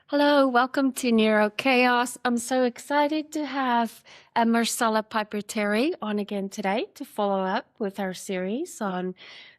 Hello, welcome to Neurochaos. I'm so excited to have Marcella Piper-Terry on again today to follow up with our series on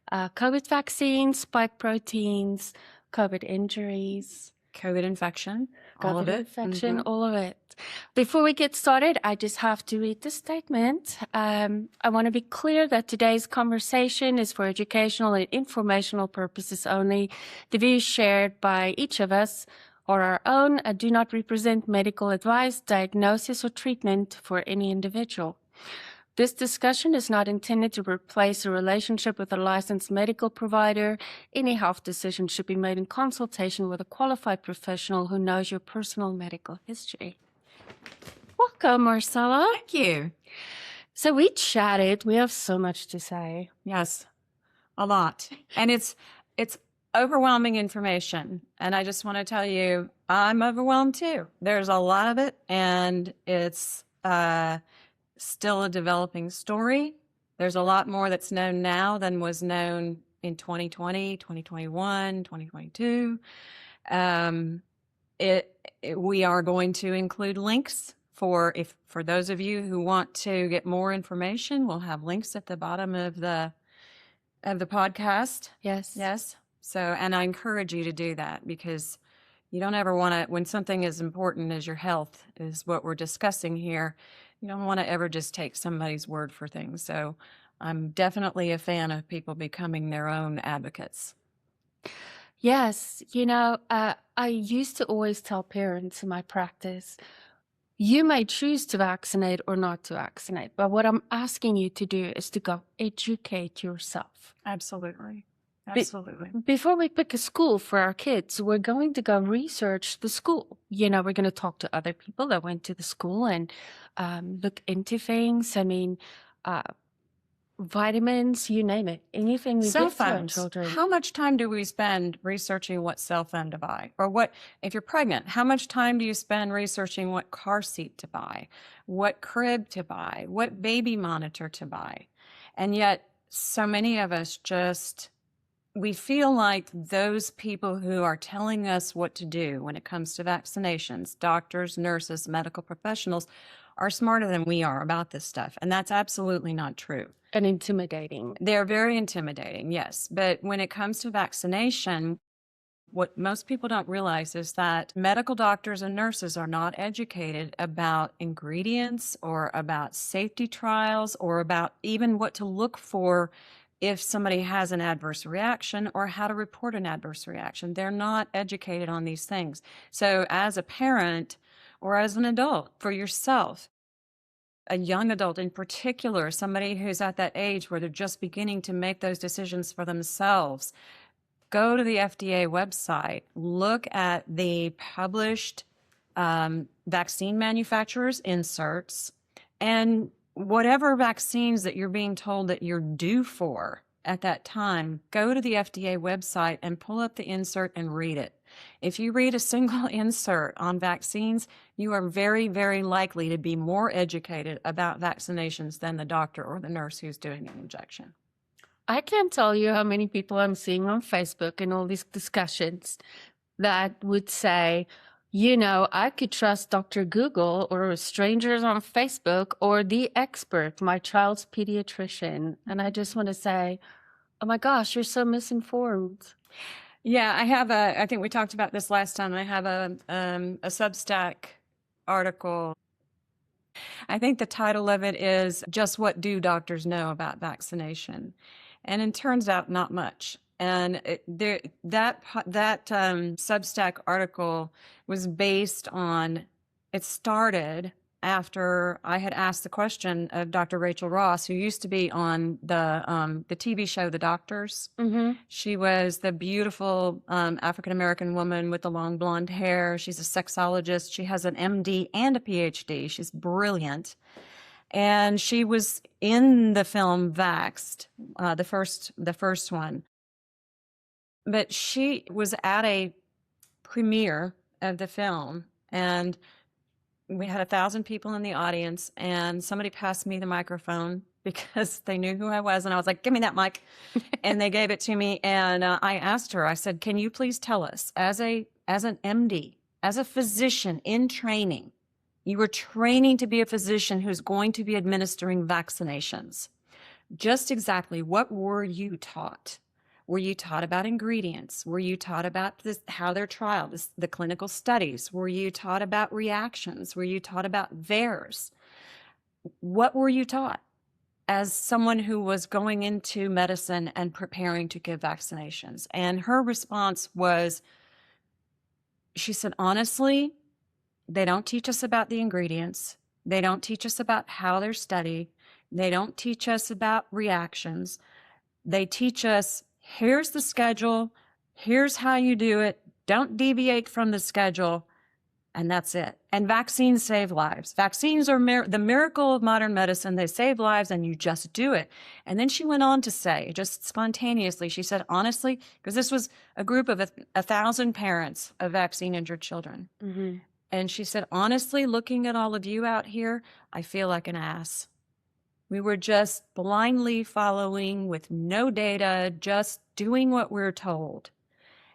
COVID vaccines, spike proteins, COVID injuries, COVID infection, all of COVID it. infection, all of it. Before we get started, I just have to read the statement. I want to be clear that today's conversation is for educational and informational purposes only. The views shared by each of us are our own and do not represent medical advice, diagnosis, or treatment for any individual. This discussion is not intended to replace a relationship with a licensed medical provider. Any health decision should be made in consultation with a qualified professional who knows your personal medical history. Welcome, Marcella. Thank you. So we chatted. We have so much to say. Yes, a lot. And it's overwhelming information. And I just want to tell you, I'm overwhelmed too. There's a lot of it, and it's still a developing story. There's a lot more that's known now than was known in 2020, 2021, 2022. We are going to include links for those of you who want to get more information. We'll have links at the bottom of the podcast. Yes. Yes. So, and I encourage you to do that, because you don't ever want to, when something as important as your health is what we're discussing here, you don't want to ever just take somebody's word for things. So I'm definitely a fan of people becoming their own advocates. Yes. I used to always tell parents in my practice, you may choose to vaccinate or not to vaccinate, but what I'm asking you to do is to go educate yourself. Absolutely. Absolutely. Before we pick a school for our kids, we're going to go research the school. We're going to talk to other people that went to the school and look into things. I mean, vitamins, you name it, anything we Cell give to our phones. children. How much time do we spend researching what cell phone to buy? Or what, if you're pregnant, how much time do you spend researching what car seat to buy, what crib to buy, what baby monitor to buy? And yet, so many of us we feel like those people who are telling us what to do when it comes to vaccinations, doctors, nurses, medical professionals, are smarter than we are about this stuff. And that's absolutely not true. And intimidating. They're very intimidating, yes. But when it comes to vaccination, what most people don't realize is that medical doctors and nurses are not educated about ingredients or about safety trials or about even what to look for if somebody has an adverse reaction or how to report an adverse reaction. They're not educated on these things. So as a parent or as an adult for yourself, a young adult in particular, somebody who's at that age where they're just beginning to make those decisions for themselves, go to the FDA website, look at the published vaccine manufacturers' inserts, and whatever vaccines that you're being told that you're due for at that time, go to the FDA website and pull up the insert and read it. If you read a single insert on vaccines, you are very, very likely to be more educated about vaccinations than the doctor or the nurse who's doing an injection. I can't tell you how many people I'm seeing on Facebook and all these discussions that would say, I could trust Dr. Google or strangers on Facebook or the expert, my child's pediatrician. And I just want to say, oh my gosh, you're so misinformed. Yeah, I think we talked about this last time. I have a Substack article. I think the title of it is Just What Do Doctors Know About Vaccination? And it turns out not much. And that Substack article was based on, it started after I had asked the question of Dr. Rachel Ross, who used to be on the TV show The Doctors. Mm-hmm. She was the beautiful African-American woman with the long blonde hair. She's a sexologist. She has an MD and a PhD. She's brilliant. And she was in the film Vaxxed, the first one. But she was at a premiere of the film, and we had 1,000 people in the audience, and somebody passed me the microphone because they knew who I was, and I was like, give me that mic. And they gave it to me, and I asked her, I said, can you please tell us, as an MD, as a physician in training, you were training to be a physician who's going to be administering vaccinations. Just exactly what were you taught? Were you taught about ingredients? Were you taught about this, how they're trialed, the clinical studies? Were you taught about reactions? Were you taught about VAERS? What were you taught as someone who was going into medicine and preparing to give vaccinations? And her response was, she said, honestly, they don't teach us about the ingredients. They don't teach us about how they're studied. They don't teach us about reactions. They teach us, here's the schedule, here's how you do it, don't deviate from the schedule, and that's it. And vaccines save lives. Vaccines are the miracle of modern medicine. They save lives, and you just do it. And then she went on to say, just spontaneously, she said, honestly, because this was a group of 1,000 parents of vaccine-injured children. Mm-hmm. And she said, honestly, looking at all of you out here, I feel like an ass. We were just blindly following with no data, just doing what we're told.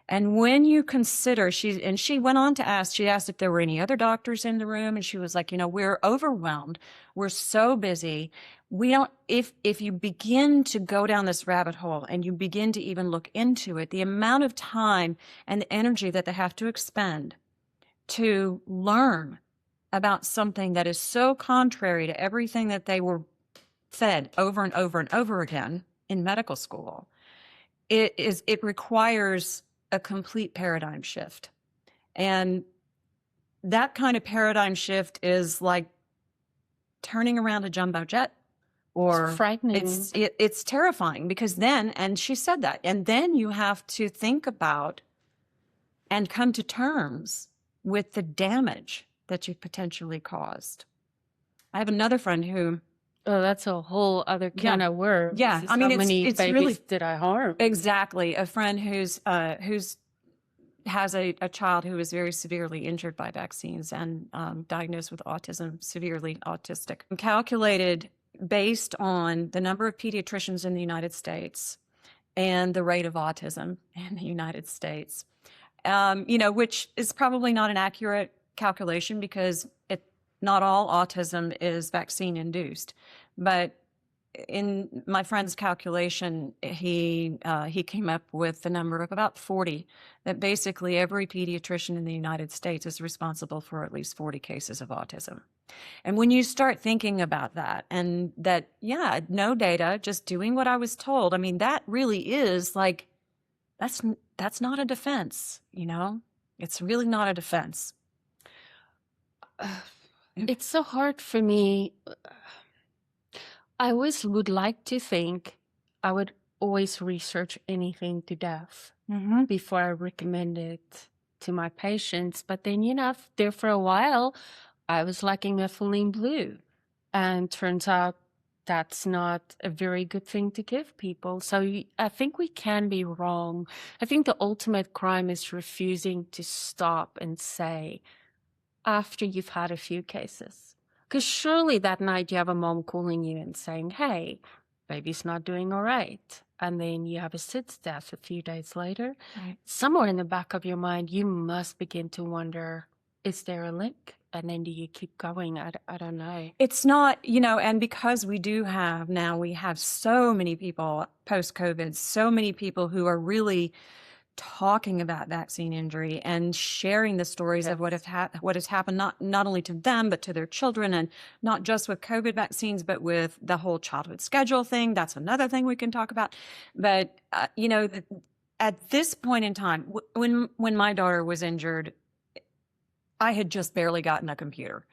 And when you consider, she went on to ask, she asked if there were any other doctors in the room, and she was like, we're overwhelmed. We're so busy. We don't, if you begin to go down this rabbit hole and you begin to even look into it, the amount of time and the energy that they have to expend to learn about something that is so contrary to everything that they were fed over and over and over again in medical school, it requires a complete paradigm shift. And that kind of paradigm shift is like turning around a jumbo jet, or It's frightening. It's terrifying, because then, and she said that, and then you have to think about and come to terms with the damage that you potentially caused. I have another friend who, Oh, that's a whole other can of worms. yeah. I mean, how many it's babies really, did I harm? exactly. A friend who's has a child who was very severely injured by vaccines and diagnosed with autism, severely autistic, and calculated based on the number of pediatricians in the United States and the rate of autism in the United States, which is probably not an accurate calculation, because not all autism is vaccine induced. But in my friend's calculation, he came up with the number of about 40, that basically every pediatrician in the United States is responsible for at least 40 cases of autism. And when you start thinking about that, and that, yeah, no data, just doing what I was told, I mean, that really is like, that's not a defense, It's really not a defense. It's so hard for me. I always would like to think I would always research anything to death before I recommend it to my patients. But then, there for a while, I was liking methylene blue. And turns out that's not a very good thing to give people. So I think we can be wrong. I think the ultimate crime is refusing to stop and say, after you've had a few cases. Because surely that night you have a mom calling you and saying, hey, baby's not doing all right. And then you have a SIDS death a few days later. Right. Somewhere in the back of your mind, you must begin to wonder, is there a link? And then do you keep going? I don't know. It's not, and because we have so many people post-COVID, so many people who are really talking about vaccine injury and sharing the stories of what has happened, not only to them, but to their children, and not just with COVID vaccines, but with the whole childhood schedule thing. That's another thing we can talk about. But, at this point in time, when my daughter was injured, I had just barely gotten a computer.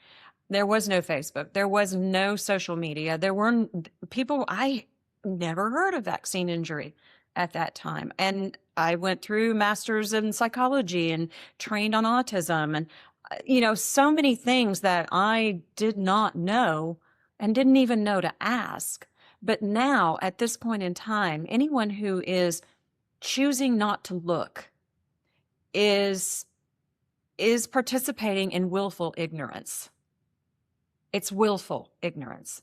There was no Facebook. There was no social media. There weren't people. I never heard of vaccine injury at that time. And I went through masters in psychology and trained on autism, and, so many things that I did not know and didn't even know to ask. But now, at this point in time, anyone who is choosing not to look is participating in willful ignorance. It's willful ignorance.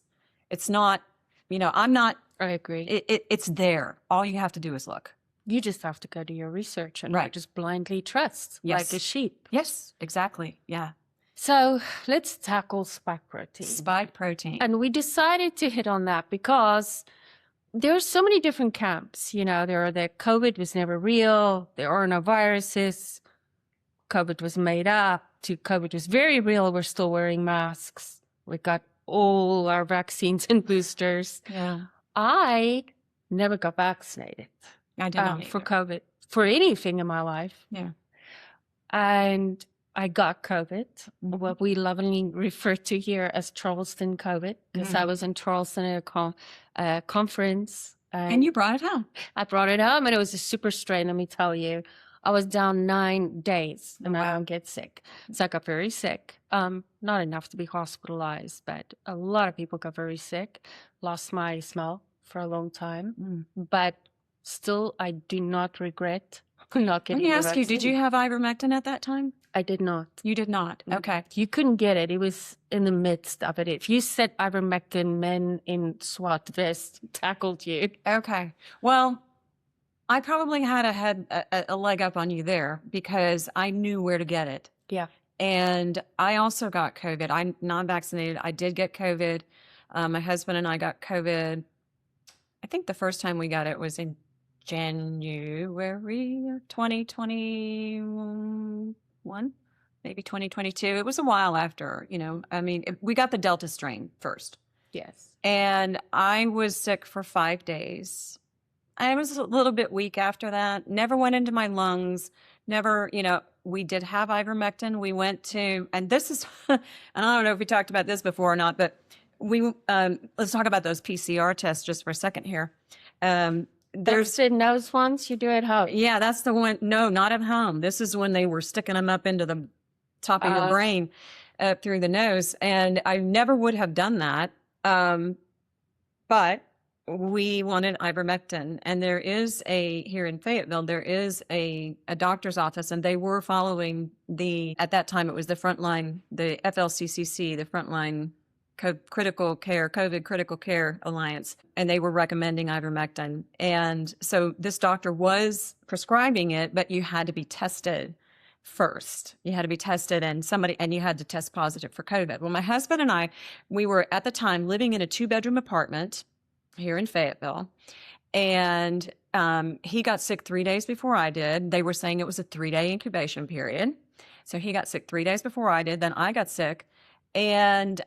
It's not, I'm not. I agree. It's there. All you have to do is look. You just have to go do your research and Right. not just blindly trust like a sheep. Yes, exactly. Yeah. So let's tackle spike protein. Spike protein. And we decided to hit on that because there are so many different camps. You know, there are the COVID was never real, there are no viruses, COVID was made up, to COVID was very real, we're still wearing masks. We got all our vaccines and boosters. Yeah. I never got vaccinated I did not for either. COVID, for anything in my life. Yeah. And I got COVID, what we lovingly refer to here as Charleston COVID, because I was in Charleston at a conference. And you brought it home. I brought it home, and it was a super strain, let me tell you. I was down 9 days, and I don't get sick. So I got very sick. Not enough to be hospitalized, but a lot of people got very sick. Lost my smell for a long time. But still, I do not regret not getting Let me the ask you, did vaccine. you have ivermectin at that time? I did not. You did not. Okay. You couldn't get it. It was in the midst of it. If you said ivermectin, men in SWAT vests tackled you. Okay. Well, I probably had a leg up on you there because I knew where to get it. Yeah. And I also got COVID. I'm non-vaccinated. I did get COVID. My husband and I got COVID. I think the first time we got it was in January of 2021, maybe 2022. It was a while after, we got the Delta strain first. Yes. And I was sick for 5 days. I was a little bit weak after that. Never went into my lungs. Never, we did have ivermectin. We went to, and this is, and I don't know if we talked about this before or not, but let's talk about those PCR tests just for a second here. There's in those ones you do at home. Yeah, that's the one. No, not at home. This is when they were sticking them up into the top of your brain, up through the nose. And I never would have done that. But we wanted ivermectin, and there is here in Fayetteville, there is a doctor's office, and they were following at that time it was the Frontline, the FLCCC, the Frontline COVID Critical Care Alliance, and they were recommending ivermectin. And so this doctor was prescribing it, but you had to be tested first. You had to be tested, and you had to test positive for COVID. Well, my husband and I, we were at the time living in a 2-bedroom apartment here in Fayetteville, and he got sick 3 days before I did. They were saying it was a 3-day incubation period. So he got sick 3 days before I did. Then I got sick. And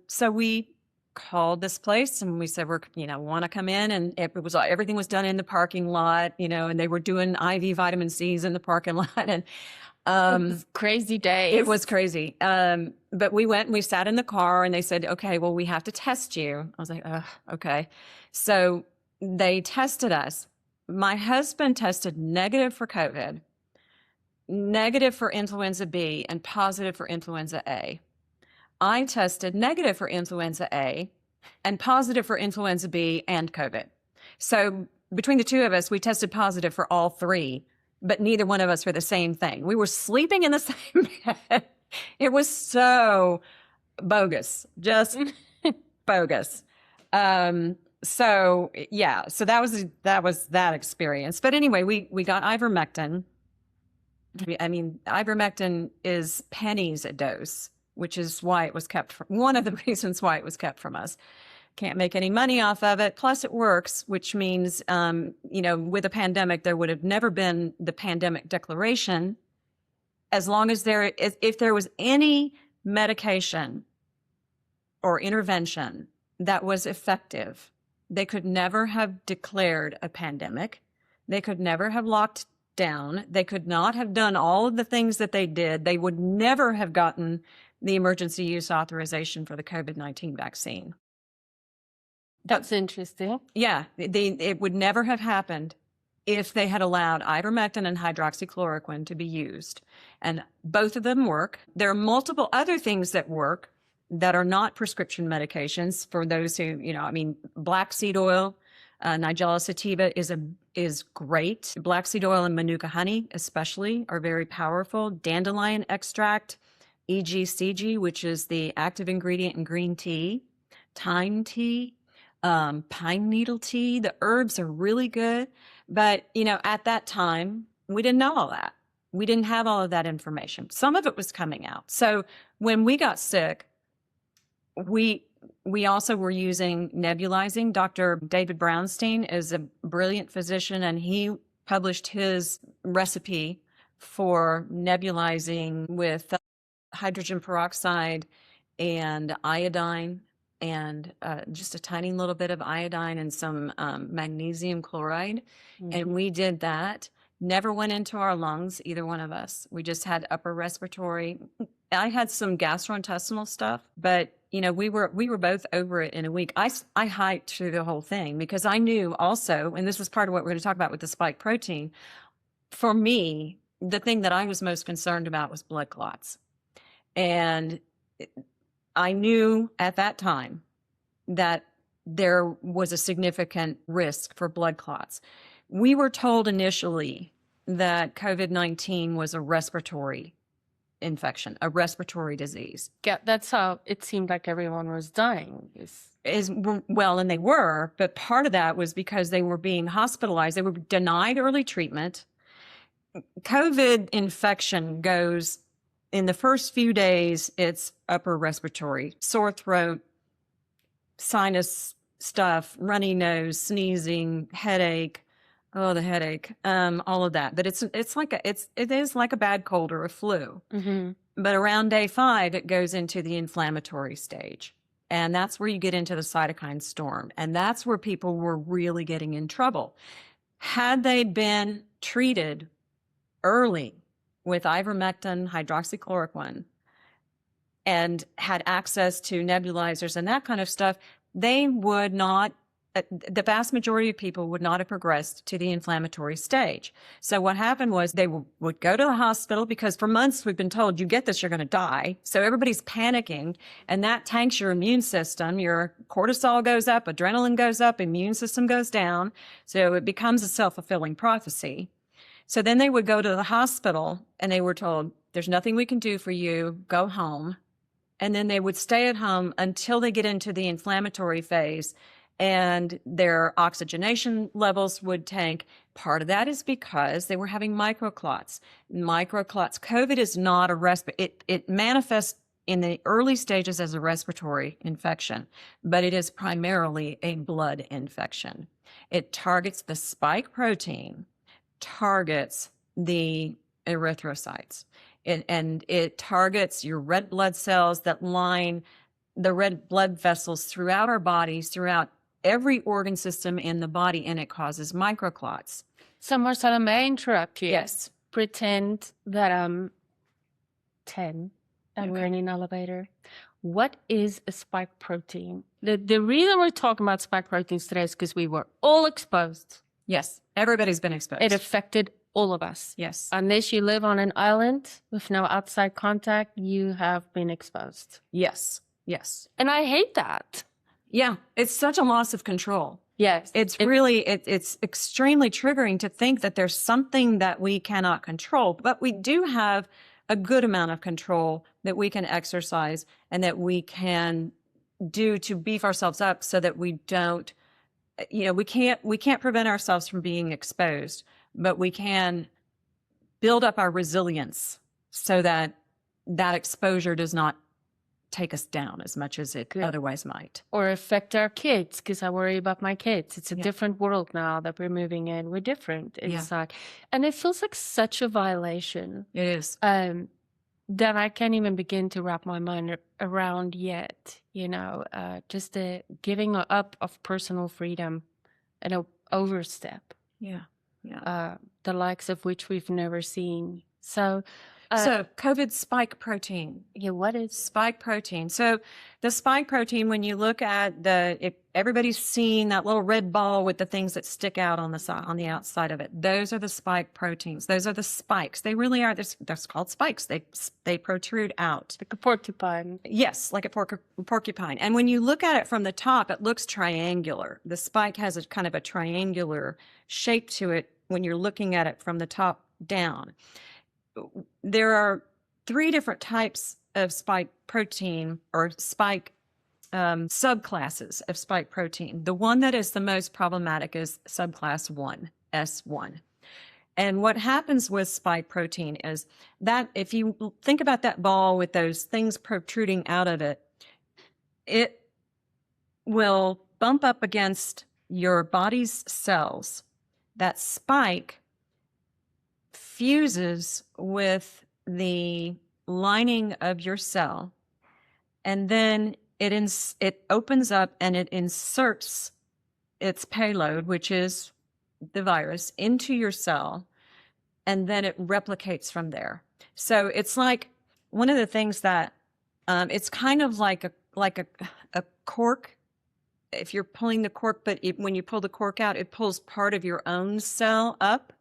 so we called this place and we said, want to come in. And everything was done in the parking lot, and they were doing IV vitamin C's in the parking lot. And it was crazy days. It was crazy. But we went and we sat in the car and they said, okay, well, we have to test you. I was like, okay. So they tested us. My husband tested negative for COVID, negative for influenza B, and positive for influenza A. I tested negative for influenza A and positive for influenza B and COVID. So between the two of us, we tested positive for all three, but neither one of us for the same thing. We were sleeping in the same bed. It was so bogus, just bogus. So that was that experience. But anyway, we got ivermectin. I mean, ivermectin is pennies a dose, which is why it was one of the reasons why it was kept from us. Can't make any money off of it. Plus it works, which means, with a pandemic, there would have never been the pandemic declaration as long as if there was any medication or intervention that was effective, they could never have declared a pandemic. They could never have locked down. They could not have done all of the things that they did. They would never have gotten the emergency use authorization for the COVID-19 vaccine. That's interesting. Yeah, it would never have happened if they had allowed ivermectin and hydroxychloroquine to be used. And both of them work. There are multiple other things that work that are not prescription medications for those who, black seed oil, Nigella sativa is great. Black seed oil and Manuka honey especially are very powerful. Dandelion extract, EGCG, which is the active ingredient in green tea, thyme tea, pine needle tea. The herbs are really good. But, at that time, we didn't know all that. We didn't have all of that information. Some of it was coming out. So when we got sick, we also were using nebulizing. Dr. David Brownstein is a brilliant physician, and he published his recipe for nebulizing with hydrogen peroxide and iodine, and just a tiny little bit of iodine and some magnesium chloride. And we did that. Never went into our lungs, either one of us. We just had upper respiratory. I had some gastrointestinal stuff, but we were both over it in a week. I hiked through the whole thing because I knew also, and this was part of what we're going to talk about with the spike protein. For me, the thing that I was most concerned about was blood clots. And I knew at that time that there was a significant risk for blood clots. We were told initially that COVID-19 was a respiratory infection, a respiratory disease. Yeah, that's how it seemed like everyone was dying. Well, and they were, but part of that was because they were being hospitalized. They were denied early treatment. COVID infection goes, in the first few days, it's upper respiratory, sore throat, sinus stuff, runny nose, sneezing, headache. Oh, the headache, all of that. But it is like a bad cold or a flu. Mm-hmm. But around day 5, it goes into the inflammatory stage. And that's where you get into the cytokine storm. And that's where people were really getting in trouble. Had they been treated early with ivermectin, hydroxychloroquine, and had access to nebulizers and that kind of stuff, they would not, the vast majority of people would not have progressed to the inflammatory stage. So what happened was they would go to the hospital because for months we've been told, you get this, you're going to die. So everybody's panicking, and that tanks your immune system. Your cortisol goes up, adrenaline goes up, immune system goes down. So it becomes a self-fulfilling prophecy. So then they would go to the hospital and they were told, there's nothing we can do for you, go home. And then they would stay at home until they get into the inflammatory phase, and their oxygenation levels would tank. Part of that is because they were having microclots. COVID is not a it manifests in the early stages as a respiratory infection, but it is primarily a blood infection. It targets the spike protein, targets the erythrocytes. And it targets your red blood cells that line the red blood vessels throughout our bodies, throughout every organ system in the body, and it causes microclots. So, Marcella, may I interrupt you? Yes. Pretend that I'm 10 and we're in an elevator. What is a spike protein? The reason we're talking about spike proteins today is because we were all exposed. Yes. Everybody's been exposed. It affected all of us. Yes. Unless you live on an island with no outside contact, you have been exposed. Yes. Yes. And I hate that. Yeah. It's such a loss of control. Yes. It's extremely triggering to think that there's something that we cannot control, but we do have a good amount of control that we can exercise and that we can do to beef ourselves up so that we don't, we can't prevent ourselves from being exposed, but we can build up our resilience so that that exposure does not take us down as much as it otherwise might. Or affect our kids, because I worry about my kids. It's a different world now that we're moving in. We're different inside. And it feels like such a violation. It is. That I can't even begin to wrap my mind around yet. Just the giving up of personal freedom and an overstep. Yeah. Yeah. The likes of which we've never seen. So COVID spike protein. Yeah, what is spike protein? So the spike protein, when you look at everybody's seen that little red ball with the things that stick out on the outside of it. Those are the spike proteins. Those are the spikes. They really are. They're called spikes. They protrude out. Like a porcupine. Yes, like a porcupine. And when you look at it from the top, it looks triangular. The spike has a kind of a triangular shape to it when you're looking at it from the top down. There are 3 different types of spike protein or spike subclasses of spike protein. The one that is the most problematic is subclass 1, S1. And what happens with spike protein is that if you think about that ball with those things protruding out of it, it will bump up against your body's cells. That spike fuses with the lining of your cell, and then it opens up and it inserts its payload, which is the virus, into your cell, and then it replicates from there. So it's like one of the things that it's kind of like a cork. If you're pulling the cork, but when you pull the cork out, it pulls part of your own cell up,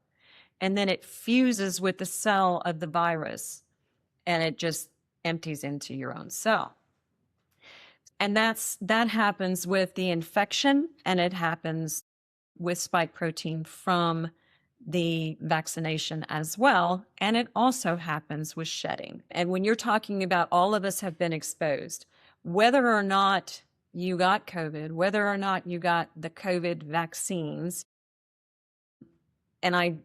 and then it fuses with the cell of the virus, and it just empties into your own cell. And that happens with the infection, and it happens with spike protein from the vaccination as well. And it also happens with shedding. And when you're talking about all of us have been exposed, whether or not you got COVID, whether or not you got the COVID vaccines, and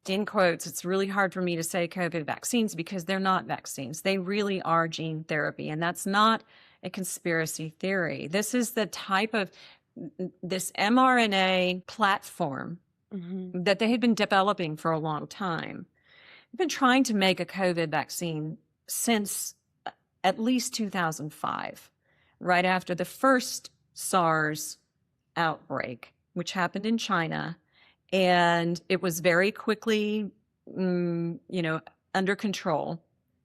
in quotes, it's really hard for me to say COVID vaccines because they're not vaccines. They really are gene therapy. And that's not a conspiracy theory. This is the type of this mRNA platform that they had been developing for a long time. They've been trying to make a COVID vaccine since at least 2005, right after the first SARS outbreak, which happened in China. And it was very quickly, under control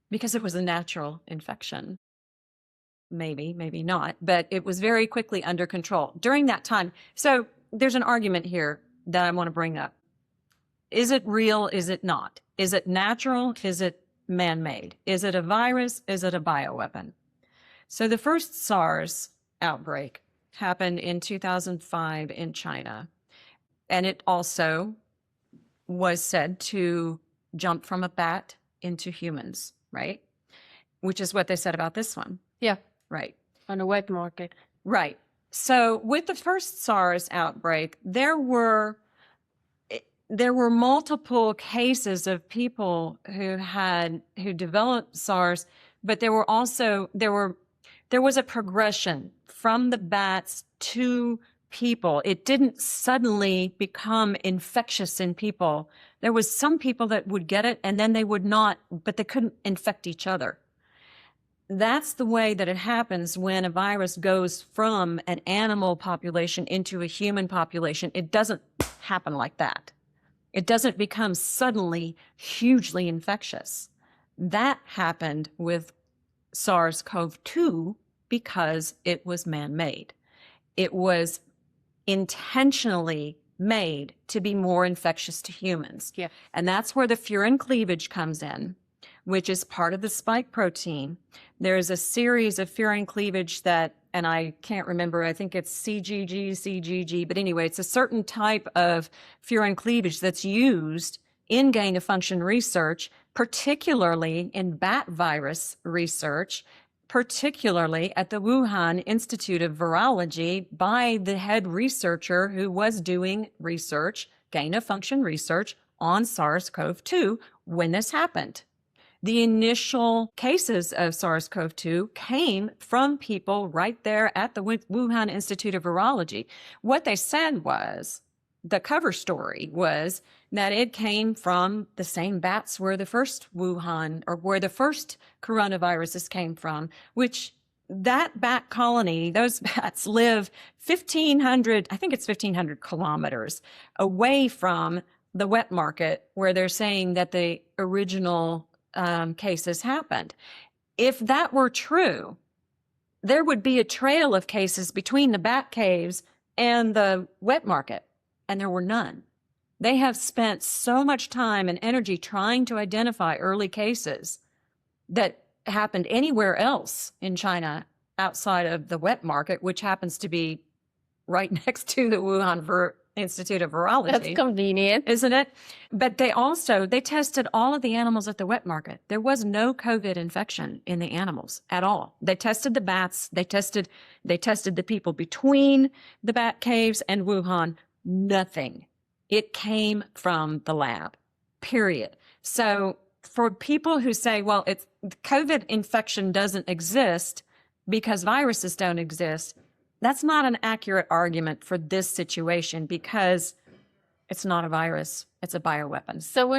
because it was a natural infection. Maybe not, but it was very quickly under control during that time. So there's an argument here that I want to bring up. Is it real? Is it not? Is it natural? Is it man-made? Is it a virus? Is it a bioweapon? So the first SARS outbreak happened in 2005 in China. And it also was said to jump from a bat into humans, right? Which is what they said about this one. Yeah. Right. On a wet market. Right. So with the first SARS outbreak, there were multiple cases of people who developed SARS, but there was a progression from the bats to people. It didn't suddenly become infectious in people. There was some people that would get it and then they would not, but they couldn't infect each other. That's the way that it happens when a virus goes from an animal population into a human population. It doesn't happen like that. It doesn't become suddenly hugely infectious. That happened with SARS-CoV-2 because it was man-made. It was intentionally made to be more infectious to humans. Yeah. And that's where the furin cleavage comes in, which is part of the spike protein. There's a series of furin cleavage that, and I can't remember, I think it's CGG, but anyway, it's a certain type of furin cleavage that's used in gain-of-function research, particularly in bat virus research, particularly at the Wuhan Institute of Virology by the head researcher who was doing research, gain-of-function research on SARS-CoV-2 when this happened. The initial cases of SARS-CoV-2 came from people right there at the Wuhan Institute of Virology. What they said was, the cover story was that it came from the same bats where the first Wuhan, or where the first coronaviruses came from, which that bat colony, those bats live 1,500, I think it's 1,500 kilometers away from the wet market where they're saying that the original cases happened. If that were true, there would be a trail of cases between the bat caves and the wet market, and there were none. They have spent so much time and energy trying to identify early cases that happened anywhere else in China outside of the wet market, which happens to be right next to the Wuhan Institute of Virology. That's convenient. Isn't it? But they tested all of the animals at the wet market. There was no COVID infection in the animals at all. They tested the bats. They tested the people between the bat caves and Wuhan. Nothing. It came from the lab, period. So for people who say, well, COVID infection doesn't exist because viruses don't exist, that's not an accurate argument for this situation because it's not a virus. It's a bioweapon. So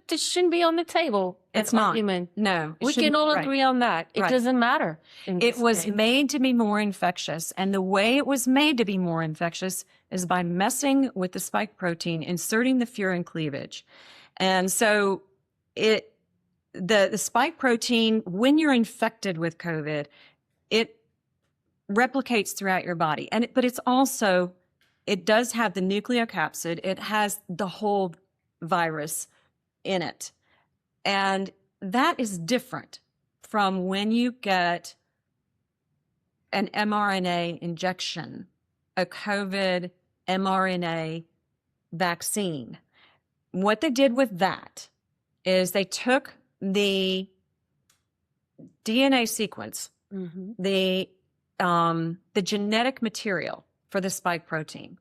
this shouldn't be on the table. It's not. Argument. No. We can all agree on that. It doesn't matter. It was made to be more infectious. And the way it was made to be more infectious is by messing with the spike protein, inserting the furin cleavage. And so the spike protein, when you're infected with COVID, it replicates throughout your body. But it's also, it does have the nucleocapsid. It has the whole virus in it. And that is different from when you get an mRNA injection, a COVID mRNA vaccine. What they did with that is they took the DNA sequence, the genetic material for the spike protein.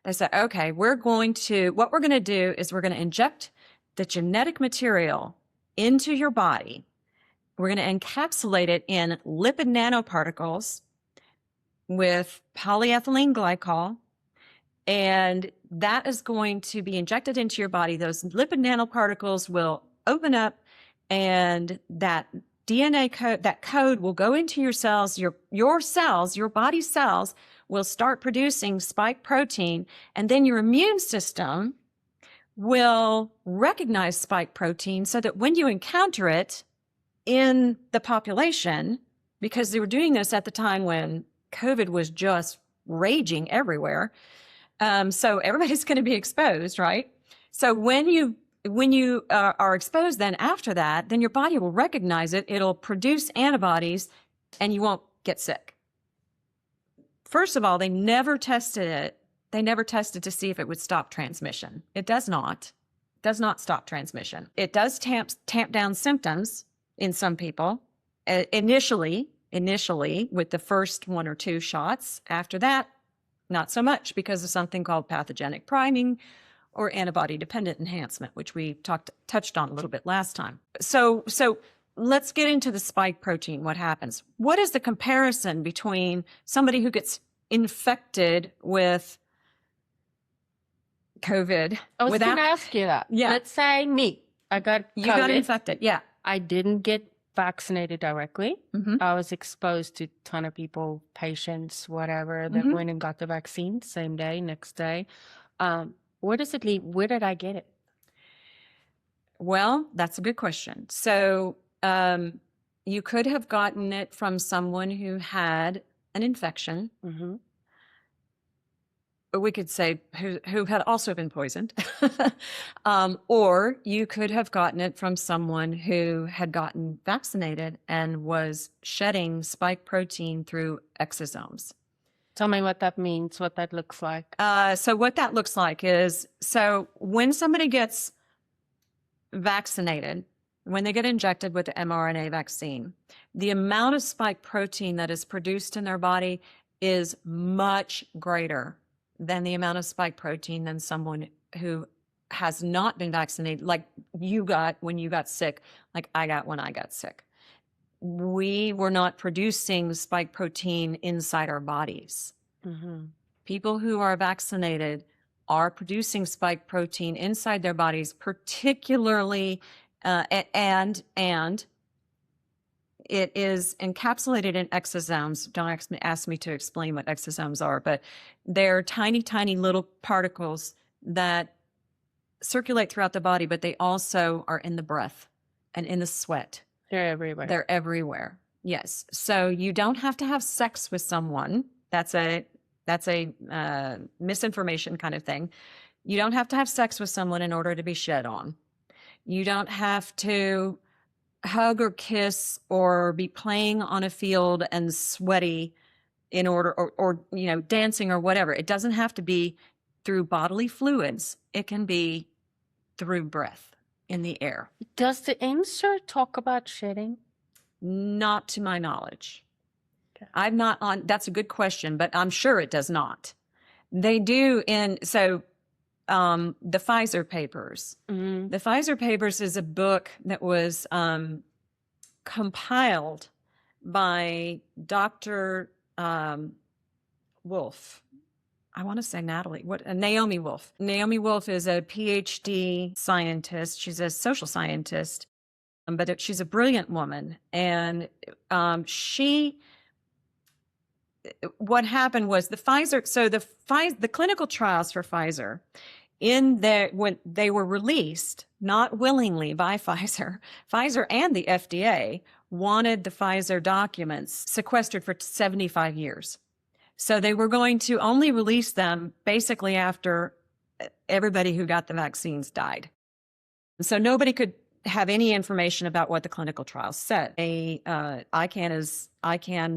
They said, okay, what we're going to do is we're going to inject the genetic material into your body. We're going to encapsulate it in lipid nanoparticles with polyethylene glycol, and that is going to be injected into your body. Those lipid nanoparticles will open up, and that DNA code, that code will go into your cells, your cells, your body cells will start producing spike protein, and then your immune system will recognize spike protein so that when you encounter it in the population, because they were doing this at the time when COVID was just raging everywhere, so everybody's going to be exposed, right? So when you are exposed then after that, then your body will recognize it. It'll produce antibodies and you won't get sick. First of all, they never tested it. They never tested to see if it would stop transmission. It does not. It does not stop transmission. It does tamp down symptoms in some people. Initially with the first 1 or 2 shots. After that, not so much because of something called pathogenic priming or antibody-dependent enhancement, which we touched on a little bit last time. So let's get into the spike protein, what happens. What is the comparison between somebody who gets infected with COVID? I was going to ask you that. Yeah. Let's say me. I got COVID. You got infected, yeah. I didn't get vaccinated directly. I was exposed to a ton of people, patients, whatever, that went and got the vaccine same day, next day. Where does it leave? Where did I get it? Well, that's a good question. So you could have gotten it from someone who had an infection. Or we could say who had also been poisoned. Or you could have gotten it from someone who had gotten vaccinated and was shedding spike protein through exosomes. Tell me what that means, what that looks like. So what that looks like is, so when somebody gets vaccinated, when they get injected with the mRNA vaccine, the amount of spike protein that is produced in their body is much greater than the amount of spike protein than someone who has not been vaccinated, like you got when you got sick, like I got when I got sick. We were not producing spike protein inside our bodies. People who are vaccinated are producing spike protein inside their bodies, particularly, and it is encapsulated in exosomes. Don't ask me to explain what exosomes are, but they're tiny, tiny little particles that circulate throughout the body, but they also are in the breath and in the sweat. They're everywhere. They're everywhere. Yes. So you don't have to have sex with someone. That's a misinformation kind of thing. You don't have to have sex with someone in order to be shed on. You don't have to hug or kiss or be playing on a field and sweaty in order, or dancing or whatever. It doesn't have to be through bodily fluids. It can be through breath in the air. Does the insert talk about shitting? Not to my knowledge. Okay. I'm not on, that's a good question, but I'm sure it does not. They do the Pfizer papers. Mm-hmm. The Pfizer papers is a book that was compiled by Dr. Wolf. I want to say Naomi Wolf. Naomi Wolf is a PhD scientist. She's a social scientist, but she's a brilliant woman. And what happened was the clinical trials for Pfizer, when they were released, not willingly by Pfizer and the FDA wanted the Pfizer documents sequestered for 75 years. So they were going to only release them basically after everybody who got the vaccines died. So nobody could have any information about what the clinical trials said. ICANN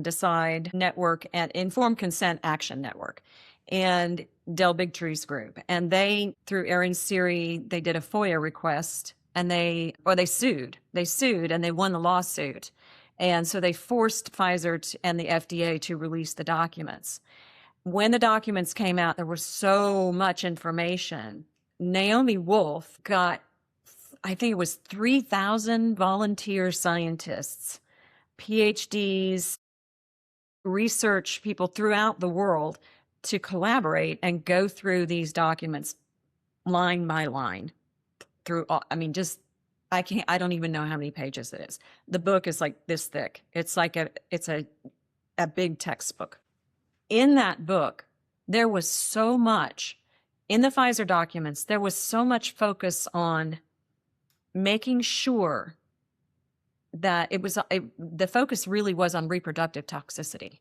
Decide Network and Informed Consent Action Network and Del Bigtree's group. And they, through Aaron Siri, they did a FOIA request and they sued. They sued and they won the lawsuit. And so they forced Pfizer and the FDA to release the documents. When the documents came out, there was so much information. Naomi Wolf got, I think it was 3,000 volunteer scientists, PhDs, research people throughout the world to collaborate and go through these documents line by line through all, I don't even know how many pages it is. The book is like this thick. It's like a big textbook. In that book, there was so much, in the Pfizer documents, there was so much focus on making sure that the focus really was on reproductive toxicity,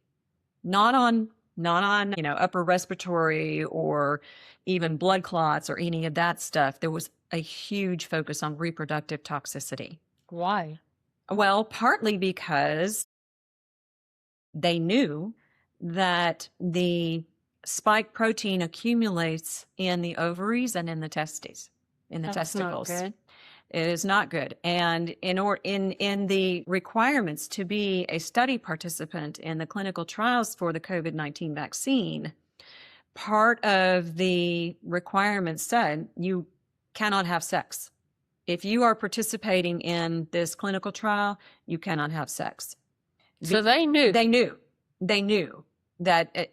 not on upper respiratory or even blood clots or any of that stuff. There was a huge focus on reproductive toxicity. Why? Well, partly because they knew that the spike protein accumulates in the ovaries and in the testes, in the testicles. Not good. It is not good. And in the requirements to be a study participant in the clinical trials for the COVID-19 vaccine, part of the requirements said you cannot have sex. If you are participating in this clinical trial, you cannot have sex. So they knew. They knew that,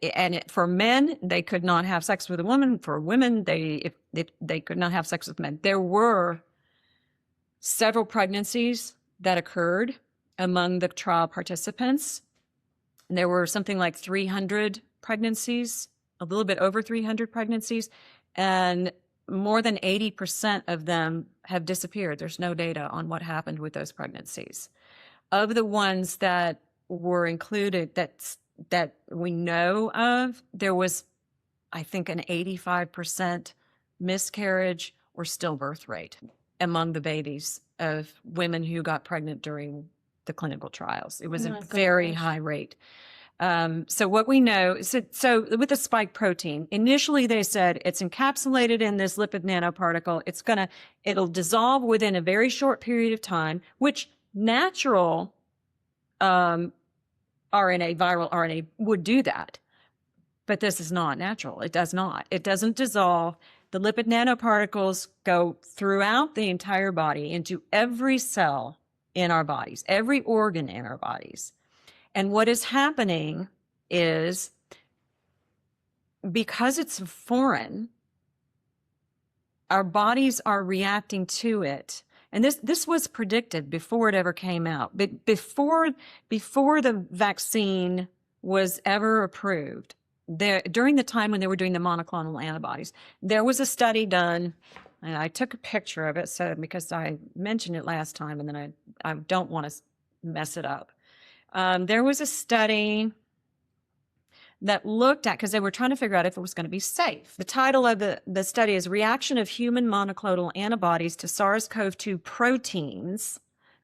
for men, they could not have sex with a woman. For women, if they could not have sex with men. There were several pregnancies that occurred among the trial participants. And there were something like 300 pregnancies, a little bit over 300 pregnancies, and more than 80% of them have disappeared. There's no data on what happened with those pregnancies. Of the ones that were included that we know of, there was, I think, an 85% miscarriage or stillbirth rate among the babies of women who got pregnant during the clinical trials. It was a very high rate. So what we know, so with the spike protein, initially they said it's encapsulated in this lipid nanoparticle. It'll dissolve within a very short period of time, which natural viral RNA would do that. But this is not natural. It does not. It doesn't dissolve. The lipid nanoparticles go throughout the entire body into every cell in our bodies, every organ in our bodies. And what is happening is, because it's foreign, our bodies are reacting to it. And this was predicted before it ever came out. But before the vaccine was ever approved, during the time when they were doing the monoclonal antibodies, there was a study done, and I took a picture of it because I mentioned it last time, and then I don't want to mess it up. There was a study that looked at, because they were trying to figure out if it was going to be safe. The title of the study is Reaction of Human Monoclonal Antibodies to SARS-CoV-2 Proteins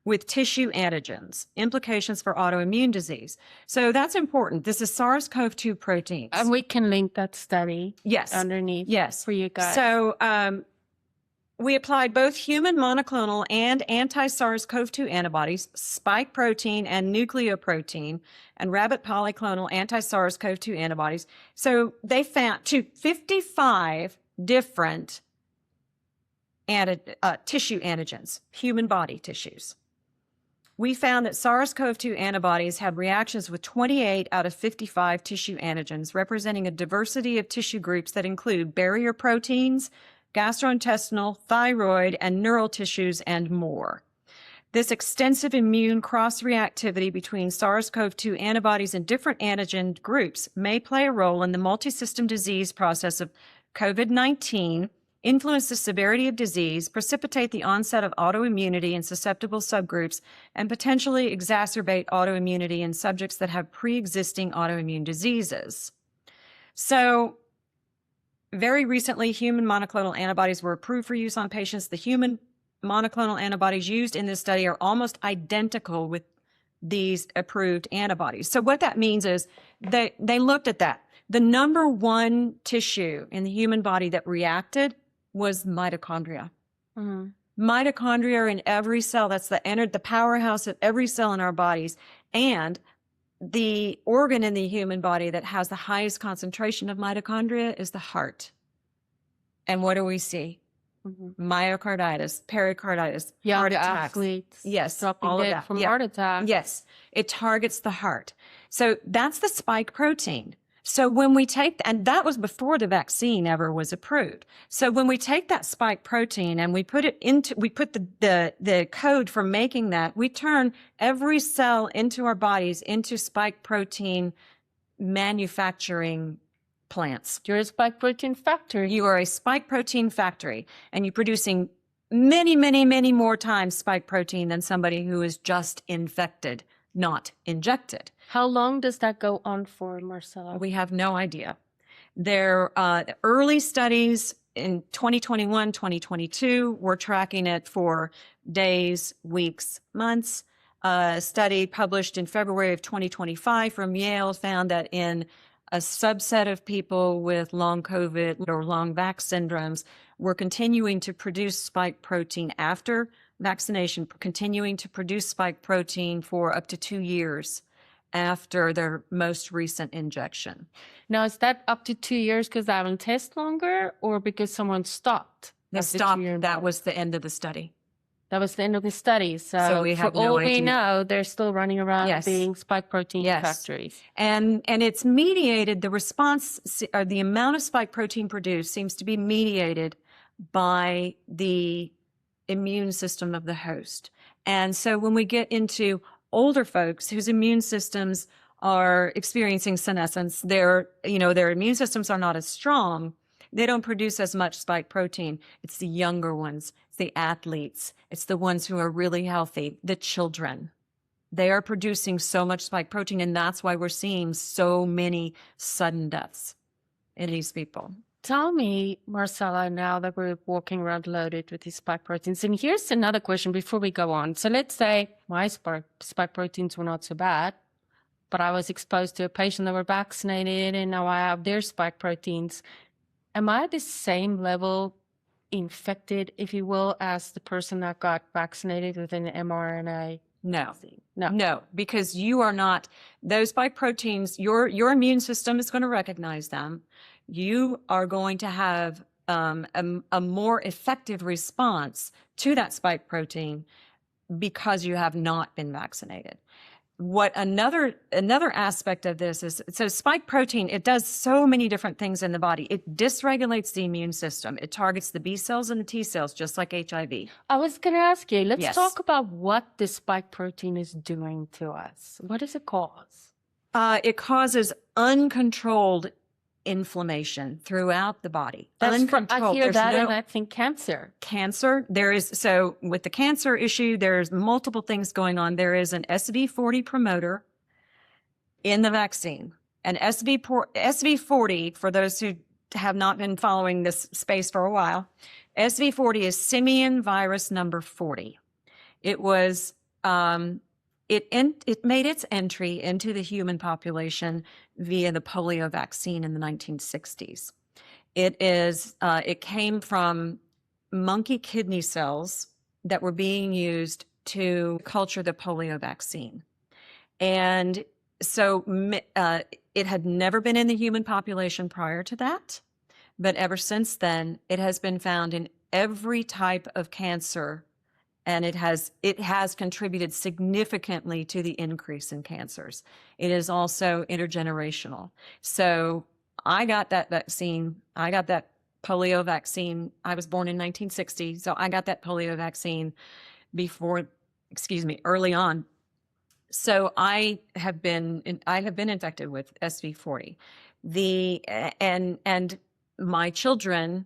with tissue antigens, implications for autoimmune disease. So that's important. This is SARS-CoV-2 proteins. And we can link that study Yes. underneath Yes. for you guys. So we applied both human monoclonal and anti-SARS-CoV-2 antibodies, spike protein and nucleoprotein, and rabbit polyclonal anti-SARS-CoV-2 antibodies. So they found 55 different tissue antigens, human body tissues. We found that SARS-CoV-2 antibodies had reactions with 28 out of 55 tissue antigens, representing a diversity of tissue groups that include barrier proteins, gastrointestinal, thyroid, and neural tissues, and more. This extensive immune cross-reactivity between SARS-CoV-2 antibodies and different antigen groups may play a role in the multisystem disease process of COVID-19, influence the severity of disease, precipitate the onset of autoimmunity in susceptible subgroups, and potentially exacerbate autoimmunity in subjects that have pre-existing autoimmune diseases. So, very recently, human monoclonal antibodies were approved for use on patients. The human monoclonal antibodies used in this study are almost identical with these approved antibodies. So what that means is they looked at that. The number one tissue in the human body that reacted was mitochondria. Mm-hmm. Mitochondria are in every cell. That's the powerhouse of every cell in our bodies. And the organ in the human body that has the highest concentration of mitochondria is the heart. And what do we see? Mm-hmm. Myocarditis, pericarditis, heart attacks. Athletes, yes, dropping all of dead that. from heart attack. Yes, it targets the heart. So that's the spike protein. So when we take, and that was before the vaccine ever was approved. So when we take that spike protein and we put the code for making that, we turn every cell into our bodies into spike protein manufacturing plants. You're a spike protein factory. You are a spike protein factory, and you're producing many, many, many more times spike protein than somebody who is just infected, not injected. How long does that go on for, Marcella? We have no idea. There early studies in 2021, 2022, we're tracking it for days, weeks, months. A study published in February of 2025 from Yale found that in a subset of people with long COVID or long vax syndromes, we're continuing to produce spike protein after vaccination, continuing to produce spike protein for up to 2 years after their most recent injection. Now, is that up to 2 years because they haven't tested longer or because someone stopped? They stopped. That was the end of the study. That was the end of the study. So we have for all no we idea. know, they're still running around being spike protein factories. And it's mediated, the response, or the amount of spike protein produced seems to be mediated by the immune system of the host. And so when we get into older folks whose immune systems are experiencing senescence, their immune systems are not as strong. They don't produce as much spike protein. It's the younger ones, it's the athletes, it's the ones who are really healthy, the children. They are producing so much spike protein, and that's why we're seeing so many sudden deaths in these people. Tell me, Marcella, now that we're walking around loaded with these spike proteins, and here's another question before we go on. So let's say my spike proteins were not so bad, but I was exposed to a patient that were vaccinated, and now I have their spike proteins. Am I at the same level infected, if you will, as the person that got vaccinated with an mRNA? No, because you are not, those spike proteins, your immune system is going to recognize them. You are going to have a more effective response to that spike protein because you have not been vaccinated. What another aspect of this is, so spike protein, it does so many different things in the body. It dysregulates the immune system. It targets the B cells and the T cells, just like HIV. I was going to ask you, let's talk about what the spike protein is doing to us. What does it cause? It causes uncontrolled inflammation throughout the body. I hear that, and I think cancer. Cancer, so with the cancer issue, there's multiple things going on. There is an SV40 promoter in the vaccine. And SV40, for those who have not been following this space for a while, SV40 is simian virus number 40. It was It made its entry into the human population via the polio vaccine in the 1960s. It came from monkey kidney cells that were being used to culture the polio vaccine. And so it had never been in the human population prior to that, but ever since then, it has been found in every type of cancer, and it has contributed significantly to the increase in cancers. It is also intergenerational. So I got that vaccine. I got that polio vaccine. I was born in 1960, so I got that polio vaccine early on. So I have been infected with SV40. And my children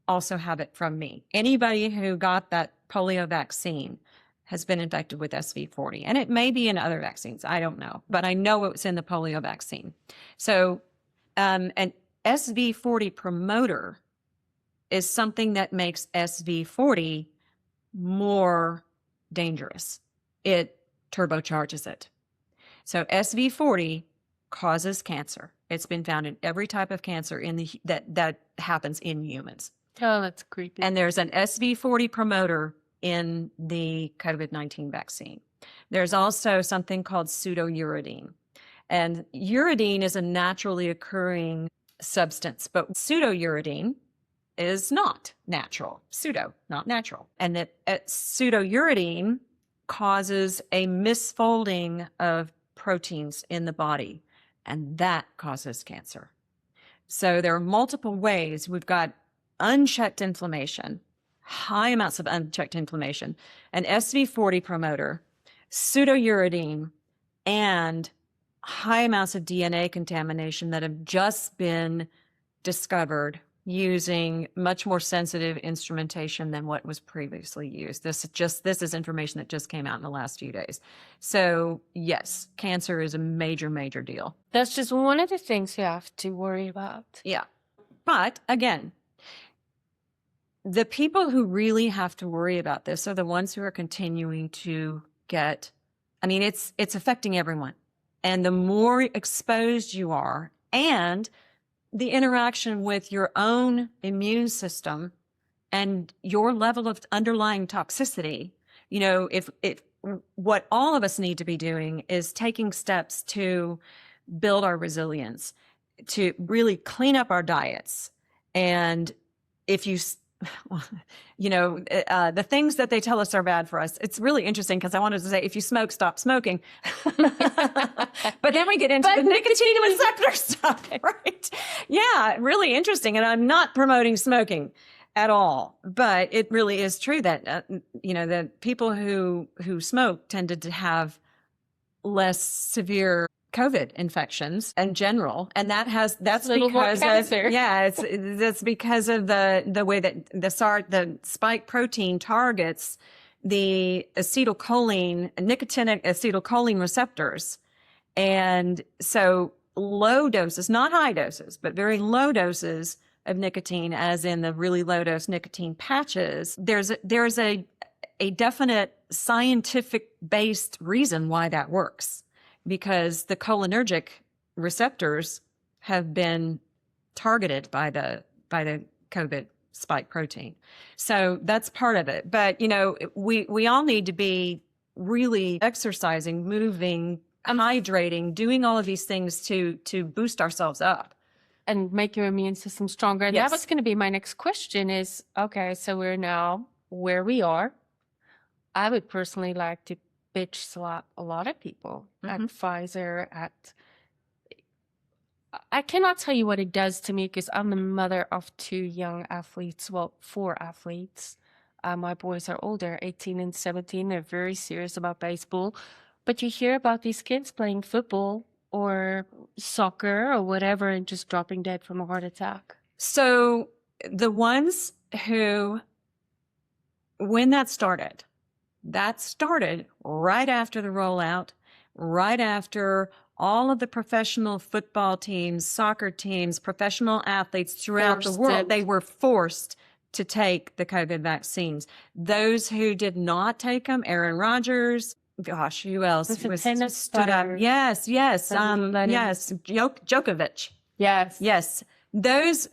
also have it from me. Anybody who got that polio vaccine has been infected with SV40, and it may be in other vaccines. I don't know, but I know it was in the polio vaccine. So, an SV40 promoter is something that makes SV40 more dangerous. It turbocharges it. So SV40 causes cancer. It's been found in every type of cancer that happens in humans. Oh, that's creepy. And there's an SV40 promoter in the COVID-19 vaccine. There's also something called pseudouridine. And uridine is a naturally occurring substance, but pseudouridine is not natural. Pseudo, not natural. And that pseudouridine causes a misfolding of proteins in the body, and that causes cancer. So there are multiple ways. We've got unchecked inflammation, high amounts of unchecked inflammation, an SV40 promoter, pseudouridine, and high amounts of DNA contamination that have just been discovered using much more sensitive instrumentation than what was previously used. This is information that just came out in the last few days. So yes, cancer is a major, major deal. That's just one of the things you have to worry about. Yeah. But again, the people who really have to worry about this are the ones who are continuing to get, it's affecting everyone. And the more exposed you are, and the interaction with your own immune system and your level of underlying toxicity, if what all of us need to be doing is taking steps to build our resilience, to really clean up our diets. And if you the things that they tell us are bad for us. It's really interesting because I wanted to say, if you smoke, stop smoking. But then we get into the nicotine receptor stuff, right? Yeah, really interesting. And I'm not promoting smoking at all, but it really is true that, the people who smoke tended to have less severe COVID infections in general, and that's because that's because of the way that the spike protein targets the nicotinic acetylcholine receptors, and so low doses, not high doses, but very low doses of nicotine, as in the really low dose nicotine patches. There's a definite scientific based reason why that works. Because the cholinergic receptors have been targeted by the COVID spike protein. So that's part of it. But, we all need to be really exercising, moving, hydrating, doing all of these things to boost ourselves up. And make your immune system stronger. And Yes. that was going to be my next question is, okay, so we're now where we are. I would personally like to bitch slap a lot of people at Pfizer, I cannot tell you what it does to me because I'm the mother of 2 young athletes, 4 athletes. My boys are older, 18 and 17. They're very serious about baseball. But you hear about these kids playing football or soccer or whatever and just dropping dead from a heart attack. So the ones who, when that started right after the rollout, right after all of the professional football teams, soccer teams, professional athletes throughout the world, they were forced to take the COVID vaccines. Those who did not take them, Aaron Rodgers, gosh, who else Was it was tennis stood up? player? Yes, yes, Let him- yes, Djokovic. Yes. Yes. Those,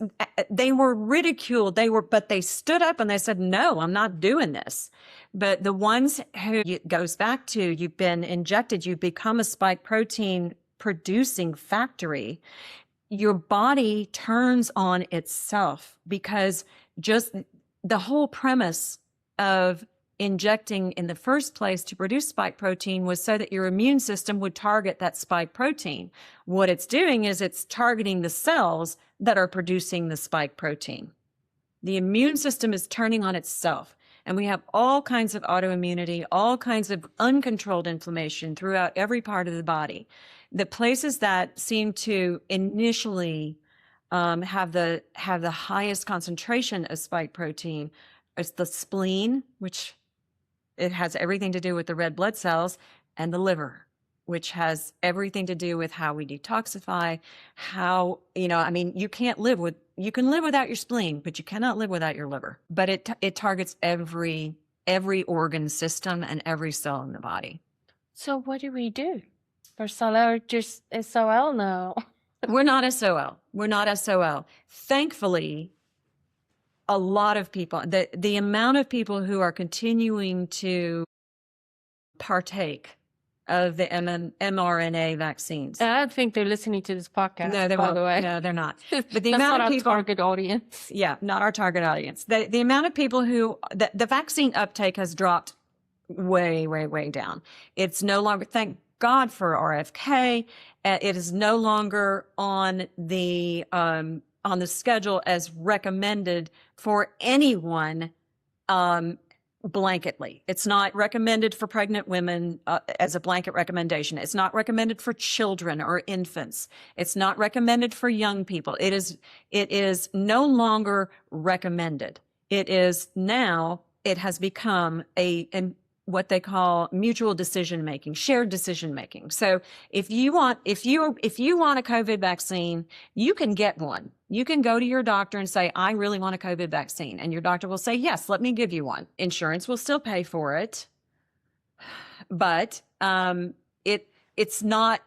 they were ridiculed. But they stood up and they said, no, I'm not doing this. But the ones who it goes back to, you've been injected, you become a spike protein producing factory. Your body turns on itself because just the whole premise of injecting in the first place to produce spike protein was so that your immune system would target that spike protein. What it's doing is it's targeting the cells that are producing the spike protein. The immune system is turning on itself. And we have all kinds of autoimmunity, all kinds of uncontrolled inflammation throughout every part of the body. The places that seem to initially have the highest concentration of spike protein is the spleen, which it has everything to do with the red blood cells, and the liver, which has everything to do with how we detoxify, how, I mean, you can live without your spleen, but you cannot live without your liver. But it targets every organ system and every cell in the body. So what do we do? Marcella, or just SOL now? We're not SOL. We're not SOL. Thankfully, a lot of people, the amount of people who are continuing to partake of the mRNA vaccines. I don't think they're listening to this podcast. No, they by won't. the way. No, they're not. But the That's amount not of people, our target audience. yeah, not our target audience. The amount of people who the vaccine uptake has dropped way, way, way down. It's no longer, thank God for RFK. It is no longer on the schedule as recommended for anyone blanketly. It's not recommended for pregnant women as a blanket recommendation. It's not recommended for children or infants. It's not recommended for young people. It is no longer recommended. It has become what they call mutual decision making, shared decision making. So if you want a COVID vaccine, you can get one. You can go to your doctor and say, I really want a COVID vaccine. And your doctor will say, yes, let me give you one. Insurance will still pay for it. But it's not,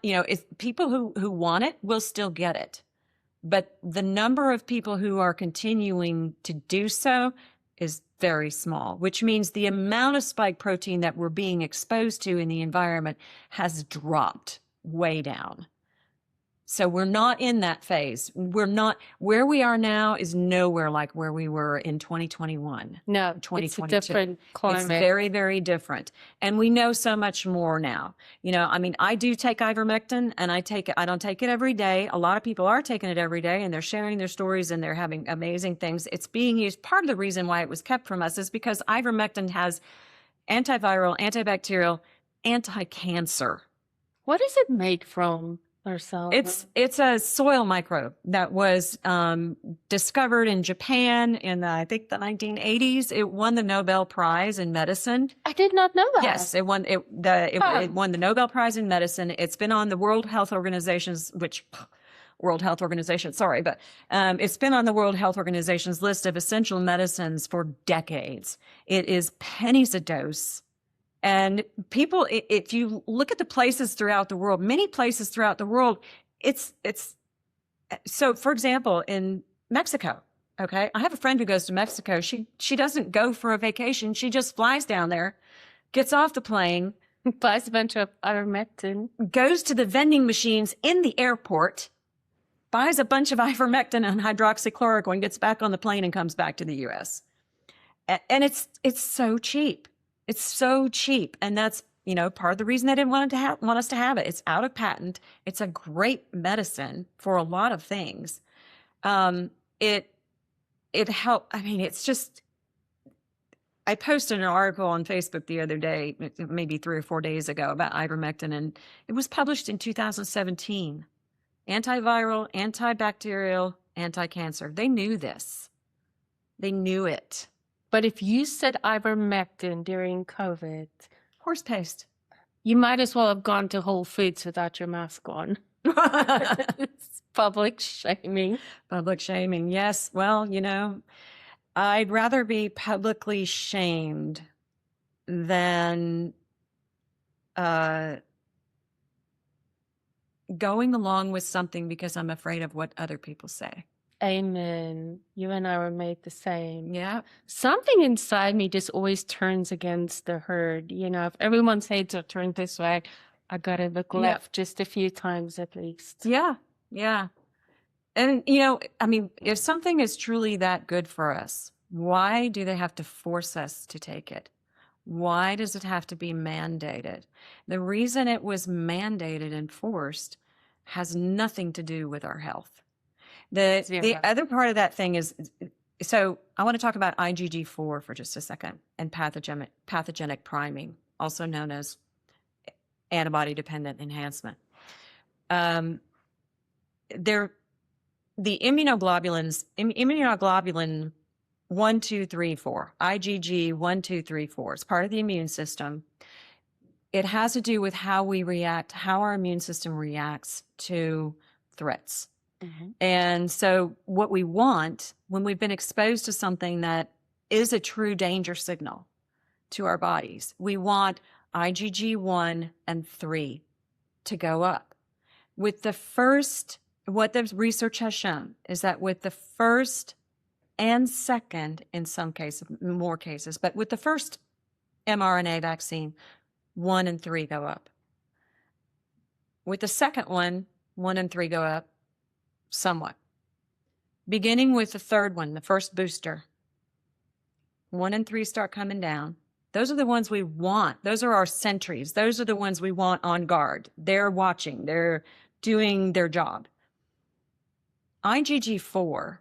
people who want it will still get it. But the number of people who are continuing to do so is very small, which means the amount of spike protein that we're being exposed to in the environment has dropped way down. So we're not in that phase. Where we are now is nowhere like where we were in 2021. No, 2022. it's a different climate. It's very, very different. And we know so much more now. I mean, I do take ivermectin and I don't take it every day. A lot of people are taking it every day and they're sharing their stories and they're having amazing things. It's being used. Part of the reason why it was kept from us is because ivermectin has antiviral, antibacterial, anti-cancer. What is it made from? It's a soil microbe that was discovered in Japan in I think the 1980s. It won the Nobel Prize in medicine. I did not know that. Yes, it won it won the Nobel Prize in medicine. It's been on the World Health Organization's it's been on the World Health Organization's list of essential medicines for decades. It is pennies a dose. And people, if you look at the places throughout the world, many places throughout the world, it's so, for example, in Mexico, okay, I have a friend who goes to Mexico. She doesn't go for a vacation. She just flies down there, gets off the plane, buys a bunch of ivermectin, goes to the vending machines in the airport, buys a bunch of ivermectin and hydroxychloroquine, gets back on the plane and comes back to the U.S. And it's so cheap. It's so cheap. And that's, part of the reason they didn't want us to have it. It's out of patent. It's a great medicine for a lot of things. It helped. I mean, it's just, I posted an article on Facebook the other day, maybe 3 or 4 days ago, about ivermectin, and it was published in 2017. Antiviral, antibacterial, anti-cancer. They knew this. They knew it. But if you said ivermectin during COVID, horse paste, you might as well have gone to Whole Foods without your mask on. It's public shaming. Public shaming, yes. Well, I'd rather be publicly shamed than going along with something because I'm afraid of what other people say. Amen. You and I were made the same. Yeah. Something inside me just always turns against the herd. You know, if everyone's heads are turned this way, I gotta look Yep. left just a few times at least. Yeah. Yeah. And, you know, I mean, if something is truly that good for us, why do they have to force us to take it? Why does it have to be mandated? The reason it was mandated and forced has nothing to do with our health. The Zero. other part of that thing is, so I want to talk about IgG4 for just a second and pathogenic priming, also known as antibody-dependent enhancement. The immunoglobulins, immunoglobulin 1, 2, 3, 4, IgG 1, 2, 3, 4. It's part of the immune system. It has to do with how we react, how our immune system reacts to threats. Mhm. And so what we want when we've been exposed to something that is a true danger signal to our bodies, we want IgG 1 and 3 to go up. With the first, what the research has shown is that with the first and second, in some cases, more cases, but with the first mRNA vaccine, 1 and 3 go up. With the second one, 1 and 3 go up somewhat. Beginning with the third one, the first booster, 1 and 3 start coming down. Those are the ones we want. Those are our sentries. Those are the ones we want on guard. They're watching. They're doing their job. IgG4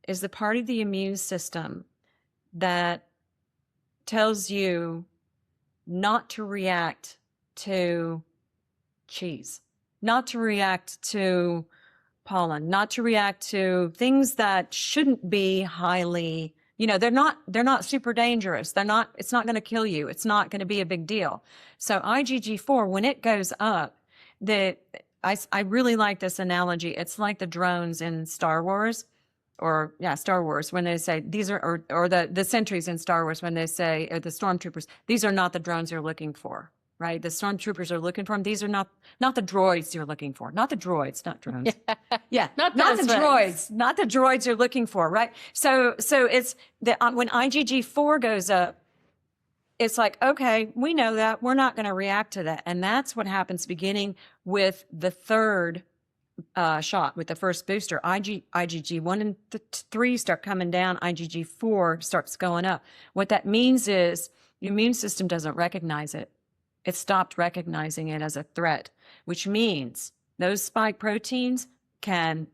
is the part of the immune system that tells you not to react to cheese, not to react to pollen, not to react to things that shouldn't be highly, you know, they're not super dangerous. It's not going to kill you. It's not going to be a big deal. So IgG4, when it goes up, I really like this analogy. It's like the drones in Star Wars, Star Wars, when they say these are, or the sentries in Star Wars, when they say, or the stormtroopers, these are not the drones you're looking for. Right? The stormtroopers are looking for them. These are not the droids you're looking for. Not the droids, not drones. Yeah. Not the droids. Not the droids you're looking for, right? So it's when IgG4 goes up, it's like, okay, we know that. We're not going to react to that. And that's what happens beginning with the third shot, with the first booster. IgG 1 and 3 start coming down. IgG4 starts going up. What that means is the immune system doesn't recognize it. It stopped recognizing it as a threat, which means those spike proteins can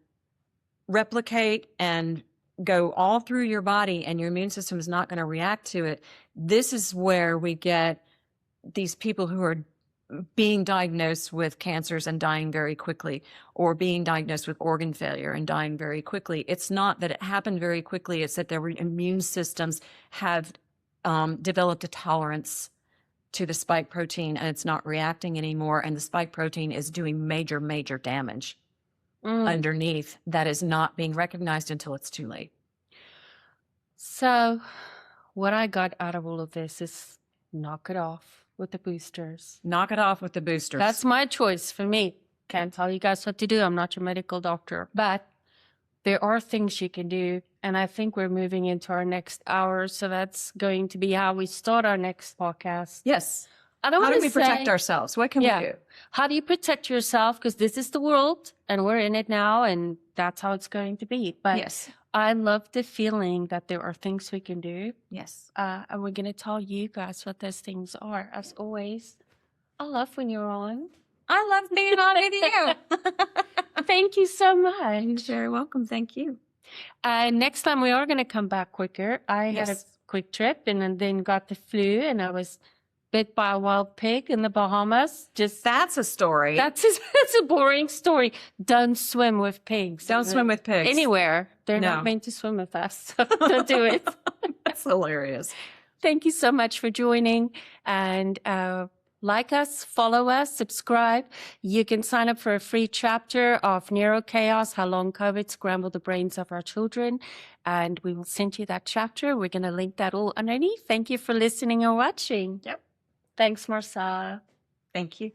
replicate and go all through your body, and your immune system is not going to react to it. This is where we get these people who are being diagnosed with cancers and dying very quickly, or being diagnosed with organ failure and dying very quickly. It's not that it happened very quickly. It's that their immune systems have developed a tolerance to the spike protein, and it's not reacting anymore. And the spike protein is doing major, major damage underneath that is not being recognized until it's too late. So what I got out of all of this is knock it off with the boosters. Knock it off with the boosters. That's my choice for me. Can't tell you guys what to do. I'm not your medical doctor, but there are things you can do. And I think we're moving into our next hour. So that's going to be how we start our next podcast. Yes. I don't How want do to we protect ourselves? What can we do? How do you protect yourself? Because this is the world and we're in it now, and that's how it's going to be. But yes, I love the feeling that there are things we can do. Yes. And we're going to tell you guys what those things are. As always, I love when you're on. I love being on with you. Thank you so much. You're very welcome. Thank you. Next time we are going to come back quicker. I had a quick trip and then got the flu, and I was bit by a wild pig in the Bahamas. That's a story. That's a boring story. Don't swim with pigs. Don't swim with pigs. Anywhere. They're not meant to swim with us. So don't do it. That's hilarious. Thank you so much for joining. And Like us, follow us, subscribe. You can sign up for a free chapter of Neurochaos, How Long COVID Scrambled the Brains of Our Children. And we will send you that chapter. We're going to link that all underneath. Thank you for listening or watching. Yep. Thanks, Marcella. Thank you.